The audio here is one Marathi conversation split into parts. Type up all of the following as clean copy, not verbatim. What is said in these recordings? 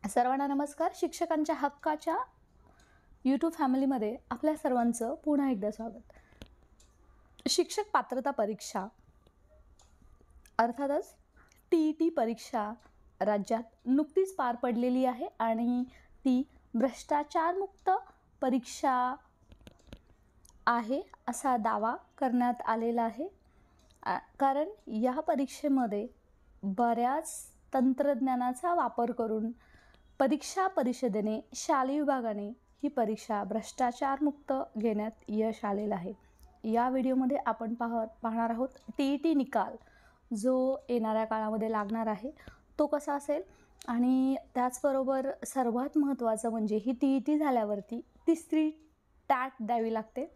सर्वांना नमस्कार. शिक्षकांच्या हक्काच्या यूट्यूब फॅमिलीमध्ये आपल्या सर्वांचं पुन्हा एकदा स्वागत. शिक्षक पात्रता परीक्षा अर्थातच TET परीक्षा राज्यात नुकतीच पार पडलेली आहे आणि ती भ्रष्टाचारमुक्त परीक्षा आहे असा दावा करण्यात आलेला आहे. कारण या परीक्षेमध्ये बऱ्याच तंत्रज्ञानाचा वापर करून परीक्षा परिषदेने शालेय विभागाने ही परीक्षा भ्रष्टाचारमुक्त घेण्यात यश आलेलं आहे. या व्हिडिओमध्ये आपण पाहणार आहोत TET निकाल जो येणाऱ्या काळामध्ये लागणार आहे तो कसा असेल आणि त्याचबरोबर सर्वात महत्त्वाचं म्हणजे ही TET झाल्यावरती तिसरी टॅट द्यावी लागते,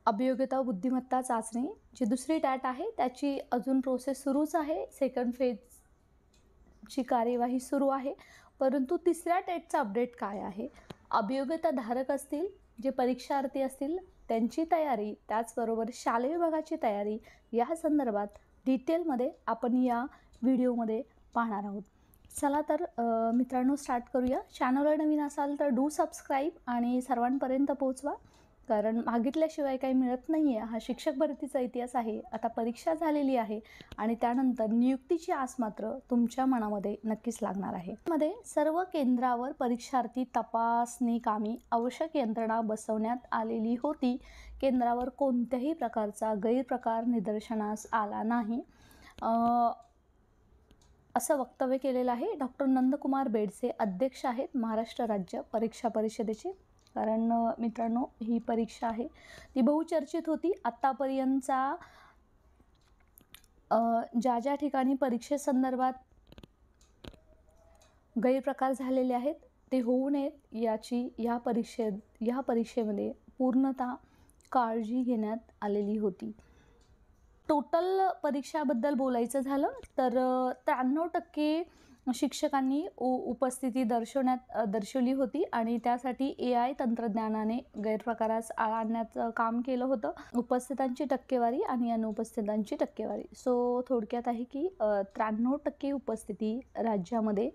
अभियोग्यता व बुद्धिमत्ता चाचणी. जी दुसरी टॅट आहे त्याची अजून प्रोसेस सुरूच आहे, सेकंड फेजची कार्यवाही सुरू आहे. परंतु तिसऱ्या टेटचा अपडेट काय आहे, अभियोग्यता धारक असतील जे परीक्षार्थी असतील त्यांची तयारी, त्याचबरोबर शालेय विभागाची तयारी या संदर्भात डिटेलमध्ये आपण या व्हिडिओमध्ये पाहणार आहोत. चला तर मित्रांनो स्टार्ट करूया. चॅनलवर नवीन असाल तर डू सबस्क्राईब आणि सर्वांपर्यंत पोहोचवा, कारण मागितल्याशिवाय काही मिळत नाही आहे. हा शिक्षक भरतीचा इतिहास आहे. आता परीक्षा झालेली आहे आणि त्यानंतर नियुक्तीची आस मात्र तुमच्या मनामध्ये नक्कीच लागणार आहे. मध्ये सर्व केंद्रावर परीक्षार्थी तपासणी कामी आवश्यक यंत्रणा बसवण्यात आलेली होती. केंद्रावर कोणत्याही प्रकारचा गैरप्रकार निदर्शनास आला नाही असं वक्तव्य केलेलं आहे. डॉक्टर नंदकुमार बेडसे अध्यक्ष आहेत महाराष्ट्र राज्य परीक्षा परिषदेचे. कारण मित्रांनो ही परीक्षा आहे ती बहुचर्चित होती. आत्तापर्यंतचा ज्या ज्या ठिकाणी परीक्षेसंदर्भात गैरप्रकार झालेले आहेत ते होऊ नयेत याची या परीक्षेमध्ये पूर्णतः काळजी घेण्यात आलेली होती. टोटल परीक्षाबद्दल बोलायचं झालं तर 93% शिक्षकांनी उपस्थिती दर्शवली होती आणि त्यासाठी AI तंत्रज्ञानाने गैरप्रकारास आळा आणण्याचं काम केलं होतं. उपस्थितांची टक्केवारी आणि अनुपस्थितांची टक्केवारी. सो थोडक्यात आहे की 93% उपस्थिती राज्यामध्ये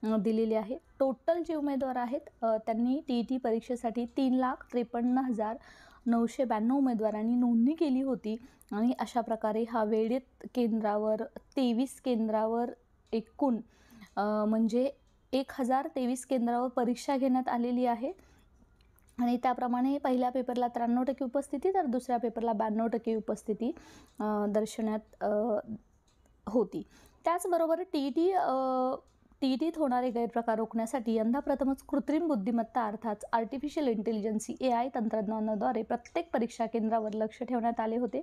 दिलेली आहे. टोटल जे उमेदवार आहेत त्यांनी TET परीक्षेसाठी 3,53,992 उमेदवारांनी नोंदणी केली होती आणि अशा प्रकारे हा वेळेत केंद्रावर 23 केंद्रावर एकूण म्हणजे 1023 केंद्रावर परीक्षा घेण्यात आलेली आहे आणि त्याप्रमाणे पहिल्या पेपरला 93% उपस्थिती तर दुसऱ्या पेपरला 92% उपस्थिती दर्शवण्यात होती. त्याचबरोबर TETत होणारे गैरप्रकार रोखण्यासाठी यंदा प्रथमच कृत्रिम बुद्धिमत्ता अर्थात आर्टिफिशियल इंटेलिजन्स AI तंत्रज्ञानाद्वारे प्रत्येक परीक्षा केंद्रावर लक्ष ठेवण्यात आले होते.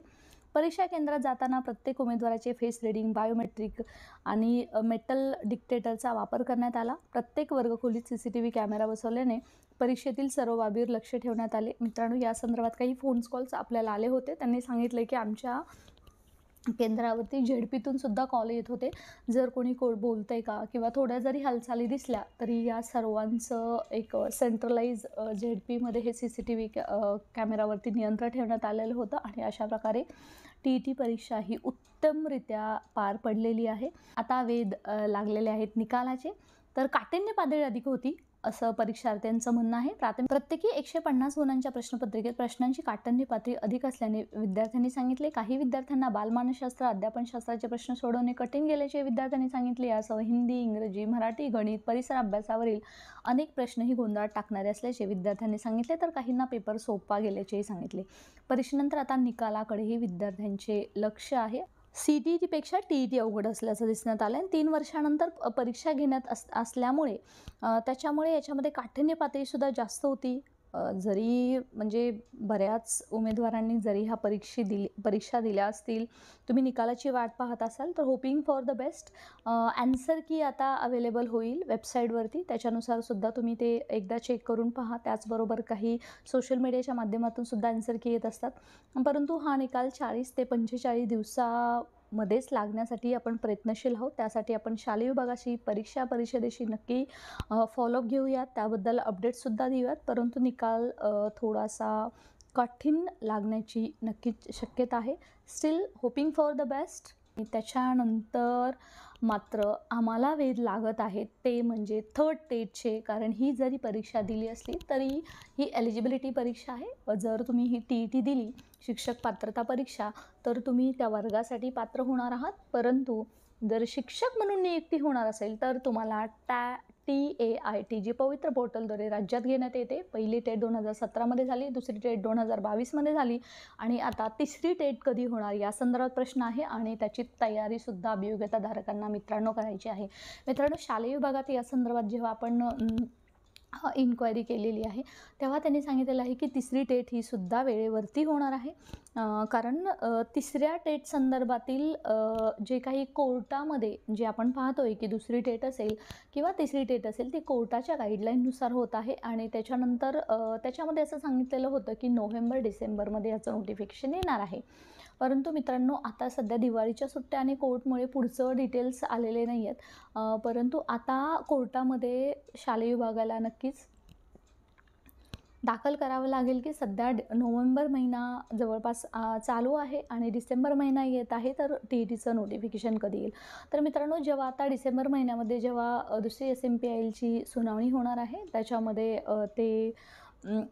परीक्षा केंद्रात जाताना प्रत्येक उमेदवाराचे फेस रीडिंग, बायोमेट्रिक आणि मेटल डिक्टेटरचा वापर करण्यात आला. प्रत्येक वर्गखोलीत CCTV कॅमेरा बसवल्याने परीक्षेतील सर्व बाबीवर लक्ष ठेवण्यात आले. मित्रांनो या संदर्भात काही फोन कॉल्स आपल्याला आले होते. त्यांनी सांगितले की आमच्या केंद्रावरती ZPतून सुद्धा कॉल येत होते. जर कोणी बोलतंय का किंवा थोड्या जरी हालचाली दिसल्या तरी या सर्वांचं एक सेंट्रलाइज ZPमध्ये हे CCTV कॅमेरावरती नियंत्रण ठेवण्यात आलेलं होतं आणि अशा प्रकारे TET परीक्षा ही उत्तमरित्या पार पडलेली आहे. आता वेध लागलेले आहेत निकालाचे. तर काठिण्य पातळी अधिक होती असं परीक्षार्थ्यांचं म्हणणं आहे. प्रत्येकी 150 गुणांच्या प्रश्नपत्रिकेत प्रश्नांची काठिण्य पातळी अधिक असल्याने विद्यार्थ्यांनी सांगितले. काही विद्यार्थ्यांना बालमानसशास्त्र, अध्यापनशास्त्राचे प्रश्न सोडवणे कठीण गेल्याचे विद्यार्थ्यांनी सांगितले. यासह हिंदी, इंग्रजी, मराठी, गणित, परिसर अभ्यासावरील अनेक प्रश्नही गोंधळात टाकणारे असल्याचे विद्यार्थ्यांनी सांगितले. तर काहींना पेपर सोपा गेल्याचेही सांगितले. परीक्षेनंतर आता निकालाकडेही विद्यार्थ्यांचे लक्ष आहे. CTETपेक्षा TET अवघड असल्याचं दिसण्यात आलं आणि 3 वर्षानंतर परीक्षा घेण्यात असल्यामुळे त्याच्यामुळे याच्यामध्ये काठिण्य पातळीसुद्धा जास्त होती. जरी म्हणजे बऱ्याच उमेदवारांनी जरी ह्या परीक्षा दिल्या असतील, तुम्ही निकालाची वाट पाहत असाल तर hoping for the best. Answer की आता अवेलेबल होईल वेबसाईटवरती, त्याच्यानुसार सुद्धा तुम्ही ते एकदा चेक करून पहा. त्याचबरोबर काही सोशल मीडियाच्या माध्यमातून सुद्धा ॲन्सर की येत असतात. परंतु हा निकाल 40 ते 45 दिवसामध्येच लागण्यासाठी आपण प्रयत्नशील आहोत. त्यासाठी आपण शालेय विभागाशी परीक्षा परिषदेशी नक्की फॉलोअप घेऊयात, त्याबद्दल अपडेटसुद्धा देऊयात. परंतु निकाल थोडासा कठीण लागण्याची नक्कीच शक्यता आहे. Steel hoping for the best. त्याच्यानंतर मात्र आम्हाला वेध लागत आहेत ते म्हणजे थर्ड टेटचे. कारण ही जरी परीक्षा दिली असली तरी ही एलिजिबिलिटी परीक्षा आहे. जर तुम्ही ही TET दिली, शिक्षक पात्रता परीक्षा, तर तुम्ही त्या वर्गासाठी पात्र होणार आहात. परंतु जर शिक्षक म्हणून नियुक्ती होणार असेल तर तुम्हाला TAIT जी पवित्र पोर्टलद्वारे राज्यात घेण्यात येते. पहिली टेट 2017मध्ये झाली, दुसरी टेट 2022मध्ये झाली आणि आता तिसरी टेट कधी होणार या संदर्भात प्रश्न आहे आणि त्याची तयारीसुद्धा अभियोग्यताधारकांना मित्रांनो करायची आहे. मित्रांनो, शालेय विभागात या संदर्भात जेव्हा आपण इन्क्वायरी केलेली आहे तेव्हा त्यांनी सांगितलेलं आहे की तिसरी टेट ही सुद्धा वेळेवरती होणार आहे. कारण तिसऱ्या टेट संदर्भातील जे काही कोर्टामध्ये जे आपण पाहतोय की दुसरी टेट असेल किंवा तिसरी टेट असेल ती कोर्टाच्या गाईडलाईननुसार होत आहे आणि त्याच्यानंतर त्याच्यामध्ये असं सांगितलेलं होतं की नोव्हेंबर-डिसेंबरमध्ये याचं नोटिफिकेशन येणार आहे. परंतु मित्रांनो, आता सध्या दिवाळीच्या सुट्ट्या आणि कोर्टमुळे पुढचं डिटेल्स आलेले नाही आहेत. परंतु आता कोर्टामध्ये शालेय विभागाला नक्कीच दाखल करावं लागेल की सध्या नोव्हेंबर महिना जवळपास चालू आहे आणि डिसेंबर महिना येत आहे, तर TETचं नोटिफिकेशन कधी येईल. तर मित्रांनो, जेव्हा आता डिसेंबर महिन्यामध्ये जेव्हा दुसरी SMPILची सुनावणी होणार आहे त्याच्यामध्ये ते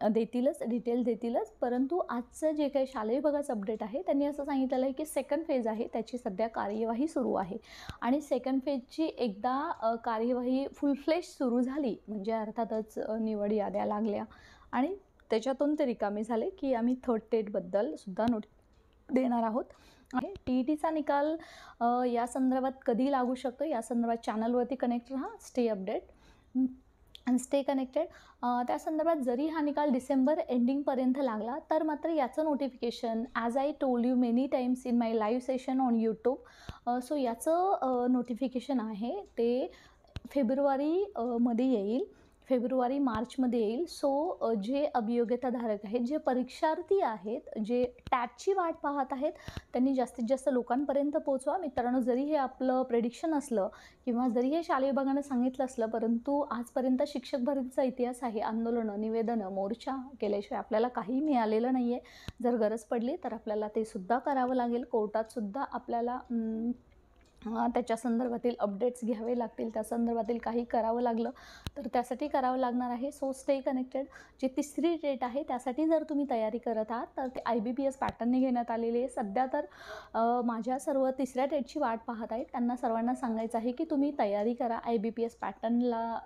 देतीलच, डिटेल देतीलच. परंतु आजचं जे काही शालेय विभागाचं अपडेट आहे त्यांनी असं सांगितलेलं आहे की सेकंड फेज आहे त्याची सध्या कार्यवाही सुरू आहे आणि सेकंड फेजची एकदा कार्यवाही फुल फ्लेश सुरू झाली म्हणजे अर्थातच निवड याद्या लागल्या आणि त्याच्यातून ते रिकामे झाले की आम्ही थर्ड टेटबद्दल सुद्धा देणार आहोत. TETचा निकाल या संदर्भात कधी लागू शकतो या संदर्भात चॅनलवरती कनेक्ट राहा. स्टे अपडेट आणि स्टे कनेक्टेड. त्या संदर्भात जरी हा निकाल डिसेंबर एंडिंगपर्यंत लागला तर मात्र याचं notification as I told you many times in my live session on YouTube, so याचं नोटिफिकेशन आहे ते मध्ये येईल, फेब्रुवारी-मार्चमध्ये येईल. सो जे अभियोग्यताधारक आहेत, जे परीक्षार्थी आहेत, जे टॅटची वाट पाहत आहेत त्यांनी जास्तीत जास्त लोकांपर्यंत पोहोचवा. मित्रांनो, जरी हे आपलं प्रेडिक्शन असलं किंवा जरी हे शालेय विभागानं सांगितलं असलं परंतु आजपर्यंत शिक्षक भरतीचा इतिहास आहे. आंदोलनं, निवेदनं, मोर्चा केल्याशिवाय आपल्याला काही मिळालेलं नाही आहे. जर गरज पडली तर आपल्याला ते सुद्धा करावं लागेल. कोर्टातसुद्धा आपल्याला त्याच्या संदर्भातील अपडेट्स घ्यावे लागतील. त्या संदर्भातील काही करावं लागलं तर त्यासाठी करावं लागणार आहे. So stay connected. जी तिसरी टेट आहे त्यासाठी जर तुम्ही तयारी करत आहात तर ते IBPS पॅटर्नने घेण्यात आलेली आहे. सध्या तर माझ्या सर्व तिसऱ्या टेटची वाट पाहत आहेत त्यांना सर्वांना सांगायचं आहे की तुम्ही तयारी करा. IBPS पॅटर्नला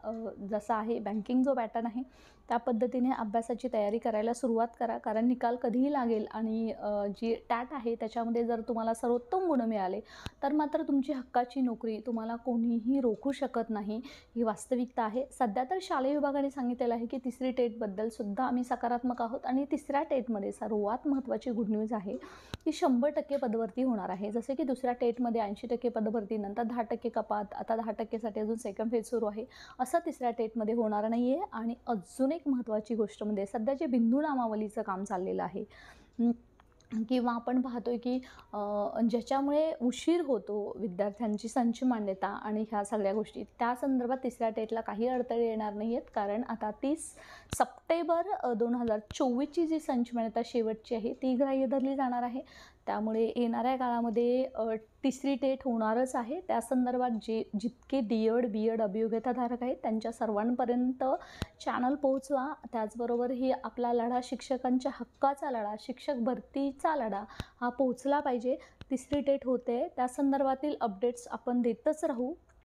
जसा आहे बँकिंग जो पॅटर्न आहे त्या पद्धतीने अभ्यासाची तयारी करायला सुरुवात करा. कारण निकाल कधीही लागेल आणि जी टॅट आहे त्याच्यामध्ये जर तुम्हाला सर्वोत्तम गुण मिळाले तर मात्र तुमची हक्काची नोकरी तुम्हाला कोणीही रोखू शकत नाही. ही वास्तविकता आहे. सध्या तर शालेय विभागाने सांगितलेलं आहे की तिसरी टेटबद्दल सुद्धा आम्ही सकारात्मक आहोत आणि तिसऱ्या टेटमध्ये सर्वात महत्त्वाची गुड न्यूज आहे की 100% पदभरती होणार आहे. जसे की दुसऱ्या टेटमध्ये 80% पदभरती, नंतर 10% कपात, आता 10%साठी अजून सेकंड फेज सुरू आहे. असं तिसऱ्या टेटमध्ये होणार नाही आहे. आणि अजून एक महत्त्वाची गोष्ट म्हणजे सध्या जे बिंदू नामावलीचं काम चाललेलं आहे किंवा आपण पाहतोय की ज्याच्यामुळे उशीर होतो विद्यार्थ्यांची संच मान्यता आणि ह्या सगळ्या गोष्टी, त्या संदर्भात तिसऱ्या टेटला काही अडथळे येणार नाही आहेत. कारण आता 30 सप्टेंबर 2024ची जी संच मान्यता शेवटची आहे ती ग्राह्य धरली जाणार आहे. त्यामुळे येणाऱ्या काळामध्ये तिसरी टेट होणारच आहे. त्या संदर्भात जितके DED अभियोग्यताधारक आहेत त्यांच्या सर्वांपर्यंत चॅनल पोहोचवा. त्याचबरोबर ही आपला लढा, शिक्षकांच्या हक्काचा लढा, शिक्षक भरतीचा लढा हा पोहोचला पाहिजे. तिसरी टेट होते त्या संदर्भातील अपडेट्स आपण देतच राहू.